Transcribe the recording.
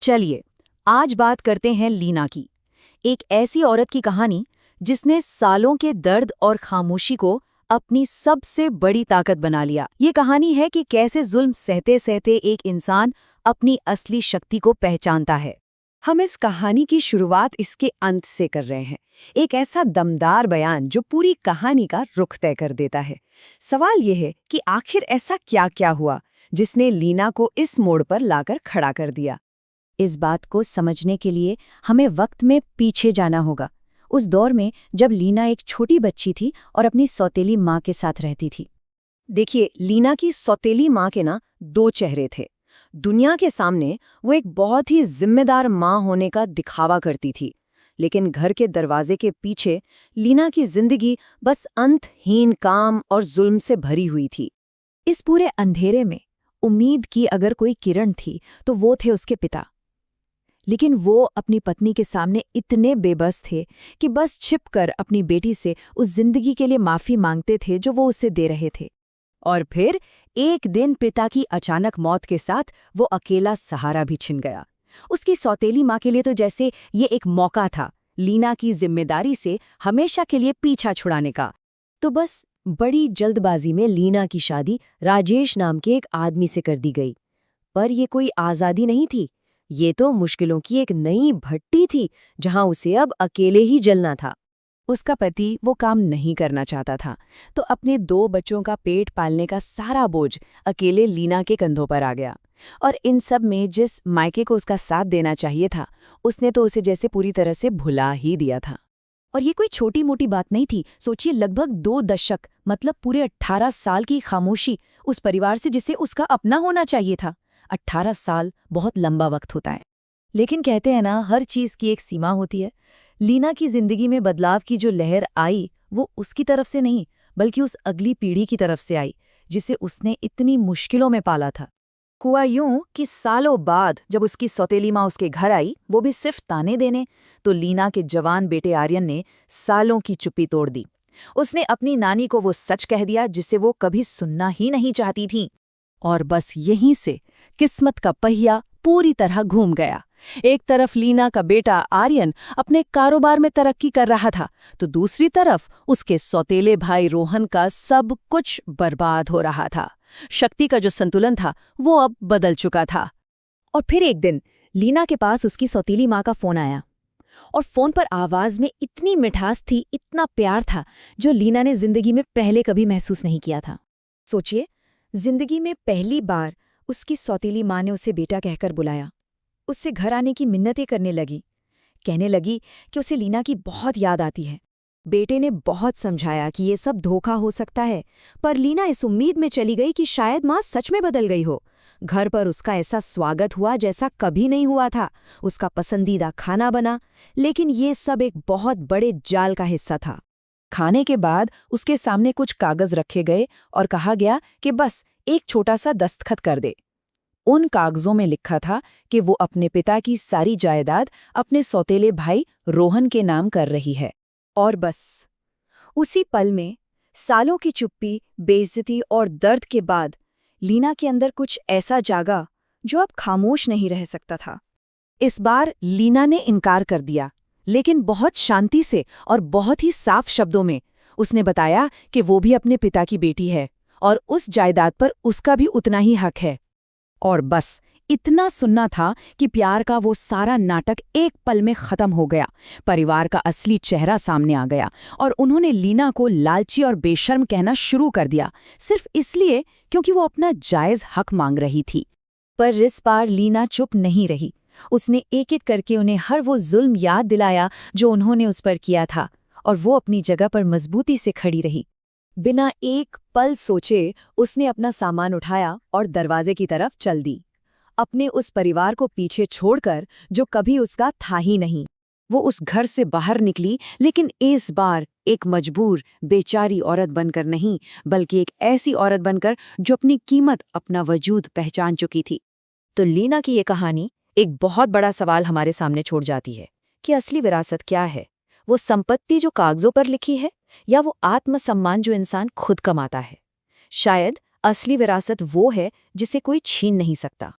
चलिए आज बात करते हैं लीना की। एक ऐसी औरत की कहानी जिसने सालों के दर्द और खामोशी को अपनी सबसे बड़ी ताकत बना लिया। ये कहानी है कि कैसे जुल्म सहते सहते एक इंसान अपनी असली शक्ति को पहचानता है। हम इस कहानी की शुरुआत इसके अंत से कर रहे हैं, एक ऐसा दमदार बयान जो पूरी कहानी का रुख तय कर देता है। सवाल ये है कि आखिर ऐसा क्या हुआ जिसने लीना को इस मोड़ पर लाकर खड़ा कर दिया। इस बात को समझने के लिए हमें वक्त में पीछे जाना होगा, उस दौर में जब लीना एक छोटी बच्ची थी और अपनी सौतेली माँ के साथ रहती थी। देखिए, लीना की सौतेली माँ के ना दो चेहरे थे। दुनिया के सामने वो एक बहुत ही जिम्मेदार माँ होने का दिखावा करती थी, लेकिन घर के दरवाजे के पीछे लीना की जिंदगी बस अंतहीन काम और जुल्म से भरी हुई थी। इस पूरे अंधेरे में उम्मीद की अगर कोई किरण थी तो वो थे उसके पिता, लेकिन वो अपनी पत्नी के सामने इतने बेबस थे कि बस छिपकर अपनी बेटी से उस जिंदगी के लिए माफी मांगते थे जो वो उसे दे रहे थे। और फिर एक दिन पिता की अचानक मौत के साथ वो अकेला सहारा भी छिन गया। उसकी सौतेली माँ के लिए तो जैसे ये एक मौका था लीना की जिम्मेदारी से हमेशा के लिए पीछा छुड़ाने का। तो बस बड़ी जल्दबाजी में लीना की शादी राजेश नाम के एक आदमी से कर दी गई। पर ये कोई आज़ादी नहीं थी, ये तो मुश्किलों की एक नई भट्टी थी जहां उसे अब अकेले ही जलना था। उसका पति वो काम नहीं करना चाहता था, तो अपने 2 बच्चों का पेट पालने का सारा बोझ अकेले लीना के कंधों पर आ गया। और इन सब में जिस मायके को उसका साथ देना चाहिए था, उसने तो उसे जैसे पूरी तरह से भुला ही दिया था। और ये कोई छोटी मोटी बात नहीं थी। सोचिए, लगभग 2 दशक मतलब पूरे 18 साल की खामोशी उस परिवार से जिसे उसका अपना होना चाहिए था। 18 साल बहुत लंबा वक्त होता है, लेकिन कहते हैं ना, हर चीज की एक सीमा होती है। लीना की जिंदगी में बदलाव की जो लहर आई वो उसकी तरफ से नहीं, बल्कि उस अगली पीढ़ी की तरफ से आई जिसे उसने इतनी मुश्किलों में पाला था। हुआ यूं कि सालों बाद जब उसकी सौतेली माँ उसके घर आई, वो भी सिर्फ ताने देने, तो लीना के जवान बेटे आर्यन ने सालों की चुप्पी तोड़ दी। उसने अपनी नानी को वो सच कह दिया जिसे वो कभी सुनना ही नहीं चाहती थी। और बस यहीं से किस्मत का पहिया पूरी तरह घूम गया। एक तरफ लीना का बेटा आर्यन अपने कारोबार में तरक्की कर रहा था, तो दूसरी तरफ उसके सौतेले भाई रोहन का सब कुछ बर्बाद हो रहा था। शक्ति का जो संतुलन था वो अब बदल चुका था। और फिर एक दिन लीना के पास उसकी सौतेली माँ का फोन आया, और फोन पर आवाज में इतनी मिठास थी, इतना प्यार था जो लीना ने जिंदगी में पहले कभी महसूस नहीं किया था। सोचिए, जिंदगी में पहली बार उसकी सौतेली माँ ने उसे बेटा कहकर बुलाया, उससे घर आने की मिन्नतें करने लगी, कहने लगी कि उसे लीना की बहुत याद आती है। बेटे ने बहुत समझाया कि ये सब धोखा हो सकता है, पर लीना इस उम्मीद में चली गई कि शायद माँ सच में बदल गई हो। घर पर उसका ऐसा स्वागत हुआ जैसा कभी नहीं हुआ था, उसका पसंदीदा खाना बना, लेकिन ये सब एक बहुत बड़े जाल का हिस्सा था। खाने के बाद उसके सामने कुछ कागज रखे गए और कहा गया कि बस एक छोटा सा दस्तखत कर दे। उन कागजों में लिखा था कि वो अपने पिता की सारी जायदाद अपने सौतेले भाई रोहन के नाम कर रही है। और बस उसी पल में सालों की चुप्पी, बेइज्जती और दर्द के बाद लीना के अंदर कुछ ऐसा जागा जो अब खामोश नहीं रह सकता था। इस बार लीना ने इनकार कर दिया, लेकिन बहुत शांति से और बहुत ही साफ शब्दों में। उसने बताया कि वो भी अपने पिता की बेटी है और उस जायदाद पर उसका भी उतना ही हक है। और बस इतना सुनना था कि प्यार का वो सारा नाटक एक पल में खत्म हो गया। परिवार का असली चेहरा सामने आ गया और उन्होंने लीना को लालची और बेशर्म कहना शुरू कर दिया, सिर्फ इसलिए क्योंकि वो अपना जायज हक मांग रही थी। पर इस बार लीना चुप नहीं रही। उसने एक एक करके उन्हें हर वो जुल्म याद दिलाया जो उन्होंने उस पर किया था, और वो अपनी जगह पर मजबूती से खड़ी रही। बिना एक पल सोचे उसने अपना सामान उठाया और दरवाजे की तरफ चल दी, अपने उस परिवार को पीछे छोड़कर जो कभी उसका था ही नहीं। वो उस घर से बाहर निकली, लेकिन इस बार एक मजबूर, बेचारी औरत बनकर नहीं, बल्कि एक ऐसी औरत बनकर जो अपनी कीमत, अपना वजूद पहचान चुकी थी। तो लीना की ये कहानी एक बहुत बड़ा सवाल हमारे सामने छोड़ जाती है कि असली विरासत क्या है? वो संपत्ति जो कागजों पर लिखी है, या वो आत्मसम्मान जो इंसान खुद कमाता है? शायद असली विरासत वो है जिसे कोई छीन नहीं सकता।